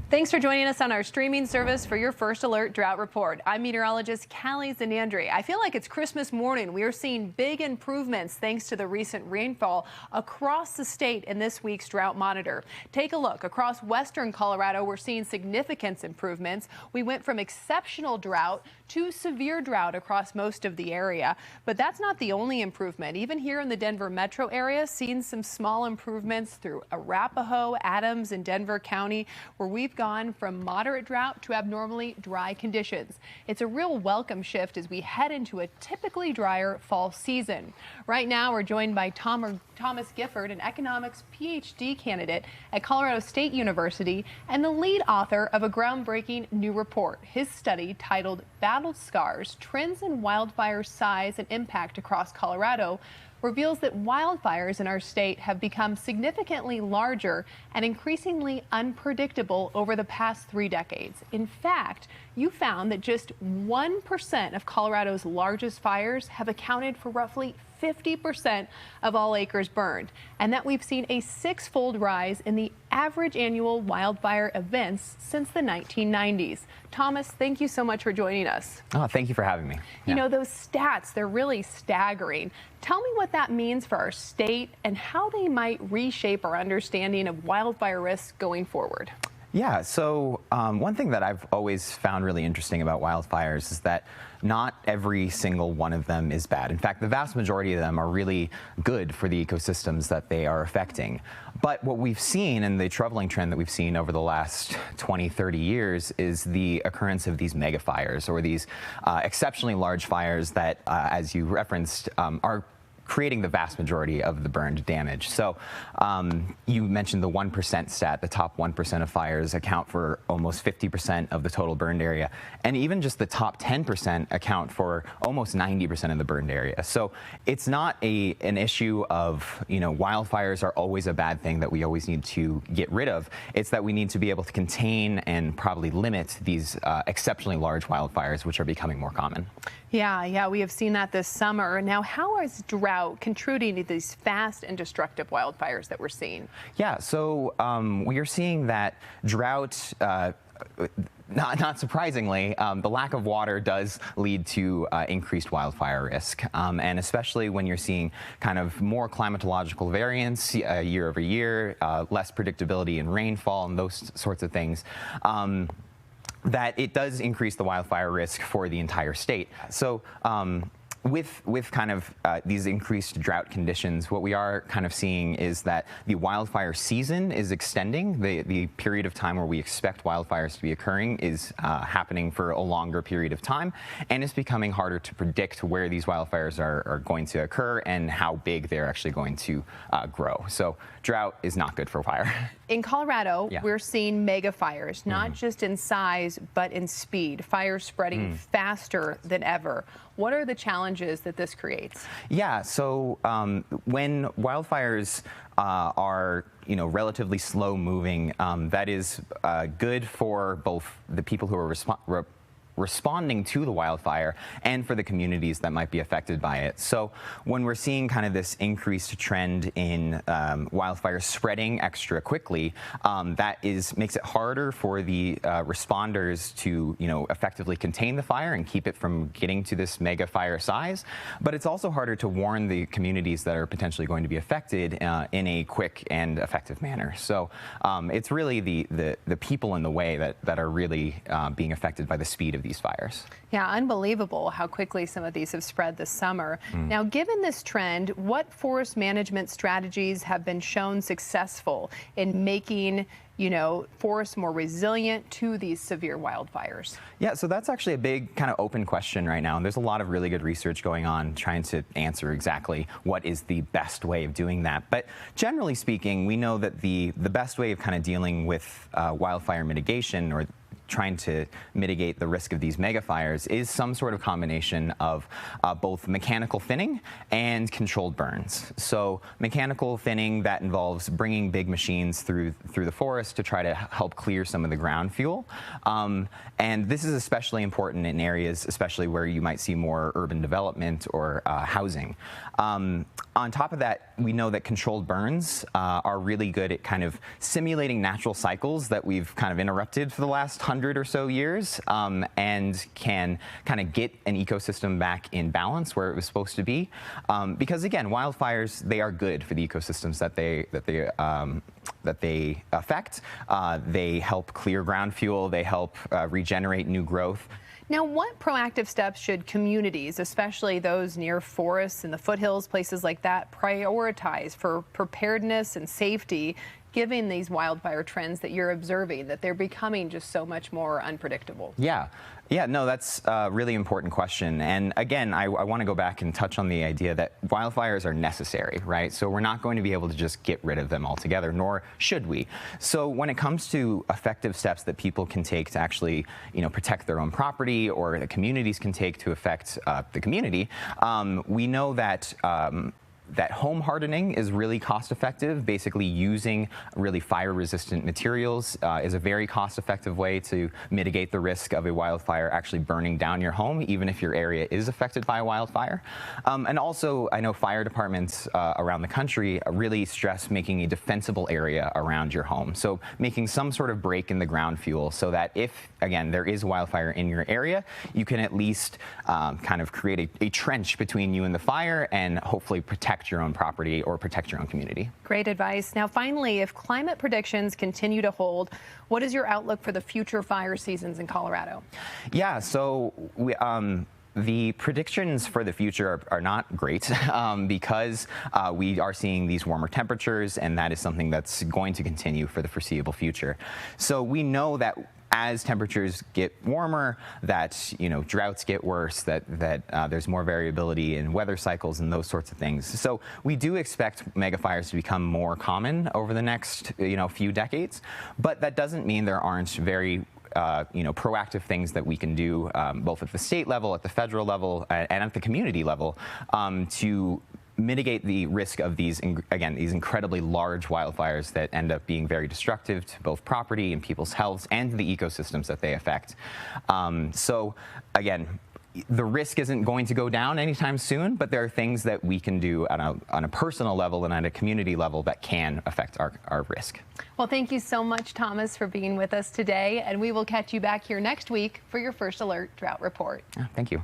Thanks for joining us on our streaming service for your first alert drought report. I'm meteorologist Callie Zanandri. I feel like it's Christmas morning. We are seeing big improvements thanks to the recent rainfall across the state in this week's drought monitor. Take a look. Across western Colorado, we're seeing significant improvements. We went from exceptional drought to severe drought across most of the area. But that's not the only improvement. Even here in the Denver metro area, seeing some small improvements through Arapahoe, Adams, and Denver County, where we've gone from moderate drought to abnormally dry conditions. It's a real welcome shift as we head into a typically drier fall season. Right now, we're joined by Thomas Gifford, an economics PhD candidate at Colorado State University and the lead author of a groundbreaking new report. His study, titled Battle Scars: Trends in Wildfire Size and Impact Across Colorado, reveals that wildfires in our state have become significantly larger and increasingly unpredictable over the past 3 decades. In fact, you found that just 1% of Colorado's largest fires have accounted for roughly 50% of all acres burned, and that we've seen a 6-fold rise in the average annual wildfire events since the 1990s. Thomas, thank you so much for joining us. Oh, thank you for having me. You know, those stats, they're really staggering. Tell me what that means for our state and how they might reshape our understanding of wildfire risks going forward. Yeah, so one thing that I've always found really interesting about wildfires is that not every single one of them is bad. In fact, the vast majority of them are really good for the ecosystems that they are affecting. But what we've seen, and the troubling trend that we've seen over the last 20, 30 years, is the occurrence of these mega fires, or these exceptionally large fires that, as you referenced, are creating the vast majority of the burned damage. So you mentioned the 1% stat. The top 1% of fires account for almost 50% of the total burned area. And even just the top 10% account for almost 90% of the burned area. So it's not an issue of, wildfires are always a bad thing that we always need to get rid of. It's that we need to be able to contain and probably limit these exceptionally large wildfires, which are becoming more common. Yeah, we have seen that this summer. Now, how is drought contributing to these fast and destructive wildfires that we're seeing? Yeah, so we are seeing that drought, not surprisingly, the lack of water does lead to increased wildfire risk. And especially when you're seeing kind of more climatological variance year over year, less predictability in rainfall and those sorts of things. That it does increase the wildfire risk for the entire state. So with kind of these increased drought conditions, what we are kind of seeing is that the wildfire season is extending. The period of time where we expect wildfires to be occurring is happening for a longer period of time, and it's becoming harder to predict where these wildfires are going to occur and how big they're actually going to grow. So drought is not good for fire. In Colorado, we're seeing mega fires, not just in size, but in speed. Fires spreading faster than ever. What are the challenges that this creates? Yeah, so when wildfires are relatively slow moving, that is good for both the people who are responding to the wildfire and for the communities that might be affected by it. So when we're seeing kind of this increased trend in wildfires spreading extra quickly, that makes it harder for the responders to effectively contain the fire and keep it from getting to this mega fire size. But it's also harder to warn the communities that are potentially going to be affected in a quick and effective manner. So it's really the people in the way that are really being affected by the speed of these fires. Yeah, unbelievable how quickly some of these have spread this summer. Now, given this trend, what forest management strategies have been shown successful in making forests more resilient to these severe wildfires? Yeah, so that's actually a big kind of open question right now. And there's a lot of really good research going on trying to answer exactly what is the best way of doing that. But generally speaking, we know that the best way of kind of dealing with wildfire mitigation, or trying to mitigate the risk of these mega fires is some sort of combination of both mechanical thinning and controlled burns. So mechanical thinning, that involves bringing big machines through the forest to try to help clear some of the ground fuel. And this is especially important in areas, especially where you might see more urban development or housing. On top of that, we know that controlled burns are really good at kind of simulating natural cycles that we've kind of interrupted for the last 100 or so years, and can kind of get an ecosystem back in balance where it was supposed to be. Because again, wildfires, they are good for the ecosystems that they affect. They help clear ground fuel. They help regenerate new growth. Now, what proactive steps should communities, especially those near forests and the foothills, places like that, prioritize for preparedness and safety, given these wildfire trends that you're observing, that they're becoming just so much more unpredictable? Yeah, no, that's a really important question. And again, I want to go back and touch on the idea that wildfires are necessary, right? So we're not going to be able to just get rid of them altogether, nor should we. So when it comes to effective steps that people can take to actually, protect their own property, or the communities can take to affect the community, we know that that home hardening is really cost effective. Basically using really fire resistant materials is a very cost effective way to mitigate the risk of a wildfire actually burning down your home, even if your area is affected by a wildfire. And also, I know fire departments around the country really stress making a defensible area around your home. So making some sort of break in the ground fuel so that if, again, there is wildfire in your area, you can at least kind of create a trench between you and the fire and hopefully protect your own property or protect your own community. Great advice. Now, finally, if climate predictions continue to hold, what is your outlook for the future fire seasons in Colorado? Yeah, so the predictions for the future are not great because we are seeing these warmer temperatures, and that is something that's going to continue for the foreseeable future. So we know that as temperatures get warmer, that droughts get worse, that there's more variability in weather cycles and those sorts of things. So we do expect megafires to become more common over the next few decades, but that doesn't mean there aren't very proactive things that we can do both at the state level, at the federal level, and at the community level to mitigate the risk of these incredibly large wildfires that end up being very destructive to both property and people's health and the ecosystems that they affect. So again, the risk isn't going to go down anytime soon, but there are things that we can do on a personal level and at a community level that can affect our risk. Well, thank you so much, Thomas, for being with us today, and we will catch you back here next week for your First Alert Drought Report. Thank you.